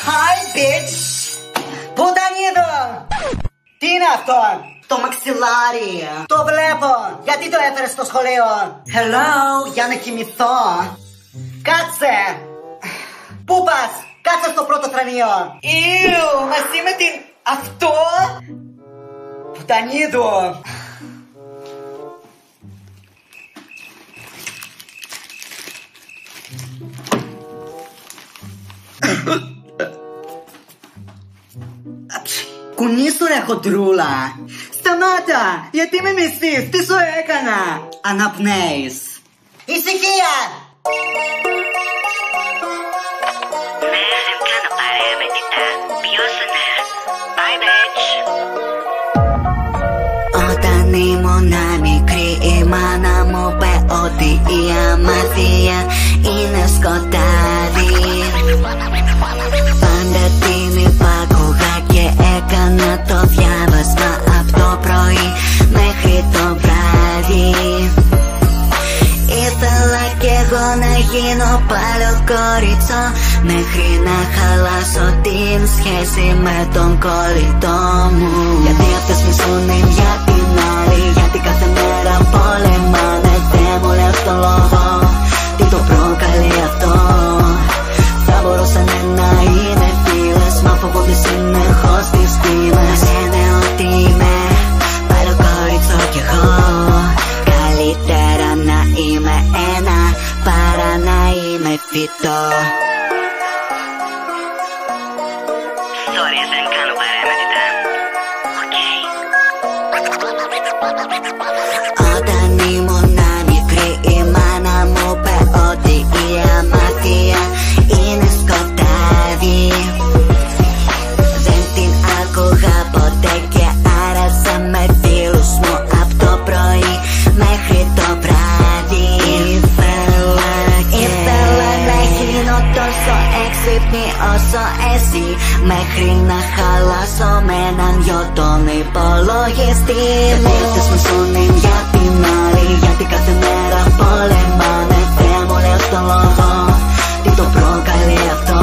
Hi, bitch! Πού τα είδω! Τι είναι αυτό! Το μαξιλάρι! Το βλέπω! Γιατί το έφερες στο σχολείο! Hello! Για να κοιμηθώ! Κάτσε! Πού πας! Κάτσε στο πρώτο θρανείο! Ιου! Μαζί με την... Αυτό! Πουτανίδου! Κουνήσου ρε χοντρούλα! Σταμάτα! Γιατί με μισείς! Τι σου έκανα! Αναπνέεις! Ησυχία! Ναι, δεν κάνω παρέα με τιτά. Πιώσουνε. Bye, bitch. Όταν ήμουνα μικρή η μάνα μου είπε ότι η αμάθεια είναι σκοτάδι. Πάντα την υπάκουγα και έκανα το διάβασμα από το πρωί μέχρι το βράδυ. Ήθελα κι εγώ να γίνω πάλι κορίτσο μέχρι να χαλάσω την σχέση με τον κολλητό μου. Γιατί αυτές μισούν η μια την άλλη, γιατί κάθε μέρα πολεμάνε. Δεν μου λέω στο λόγο τι το προκαλεί αυτό. Θα μπορούσαν να είναι φίλες, μα φοβούνται συνεχώς τις τιμές. Λένε ότι είμαι πάλι κορίτσο κι εγώ. Καλύτερα να είμαι ένα παρά να είμαι φυτό. Sorry, δεν κάνω παρέα με τιτά. Όταν ήμουνα μικρή η μάνα μου είπε ότι η αμάθεια είναι σκοτάδι. Δεν την άκουγα ποτέ και άρασα με φίλους μου από το πρωί μέχρι το βράδυ. Ήθελα να γίνω τόσο έξυπνη όσο εσύ, μέχρι να χαλάσω με έναν δυο τον υπολογιστή μου. Αυτές μισούν η μια την άλλη, γιατί κάθε μέρα πολεμάνε. Δεν μου λέω στο λόγο τι το προκαλεί αυτό.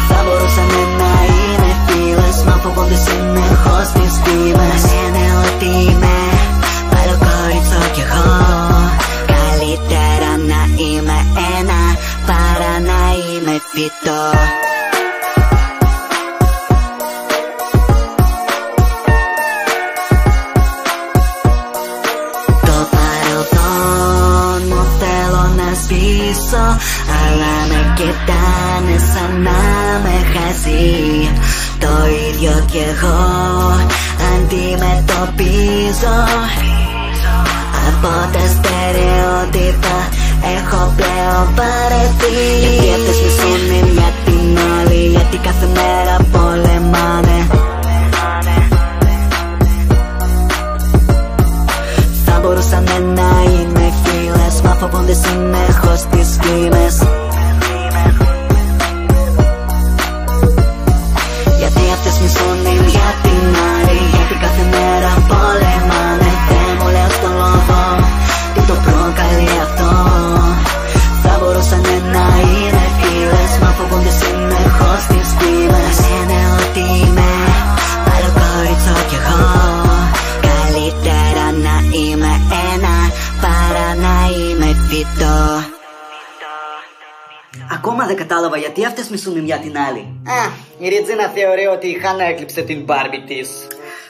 Θα μπορούσαν να είναι φίλες, μα φοβούνται συνεχώς τις τιμές. Λένε ότι είμαι πάλι κορίτσο κι εγώ. Καλύτερα να είμαι ένα παρά να είμαι φυτό. Το παρελθόν μου θέλω να σβήσω, αλλά με κοιτάνε σαν να με χάσει. Το ίδιο κι εγώ αντιμετωπίζω. Από τα στερεότυπα έχω πλέον παρεθεί. Γιατί αυτές μισούν η μια την άλλη, γιατί κάθε μέρα πολεμάνε. Θα μπορούσαν να είναι φίλες, μα φοβούνται συνεχώς τις φήμες. Γιατί αυτές μισούν η μια την άλλη, γιατί κάθε μέρα πολεμάνε. Δεν μου λέω στο λόγο τι το προκαλεί αυτό. Θα μπορούσαν να είναι φίλες, μα φοβούνται συνεχώς τις φήμες. Λένε ότι είμαι πάλι κορίτσο κι εγώ. Καλύτερα να είμαι ένα παρά να είμαι φυτό. Ακόμα δεν κατάλαβα γιατί αυτές μισούν η μια την άλλη. Η Ριτζίνα θεωρεί ότι η Χάνα έκλειψε την Μπάρμπι της.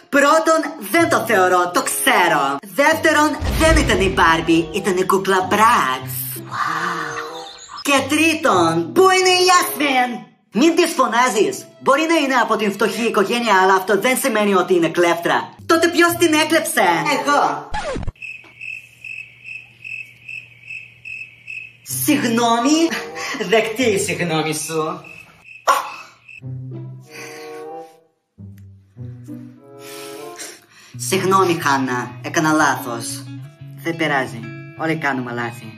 Πρώτον, δεν το θεωρώ, το ξέρω. Δεύτερον, δεν ήταν η Μπάρμπι, ήταν η κούκλα Μπράξ. Και τρίτον, πού είναι η Ιάσμιν? Μην της φωνάζεις. Μπορεί να είναι από την φτωχή οικογένεια, αλλά αυτό δεν σημαίνει ότι είναι κλέφτρα. Τότε ποιος την έκλεψε? Εγώ. Συγγνώμη. Δεκτή η συγγνώμη σου. Συγγνώμη Χάνα, έκανα λάθος. Δεν πειράζει, όλοι κάνουμε λάθη.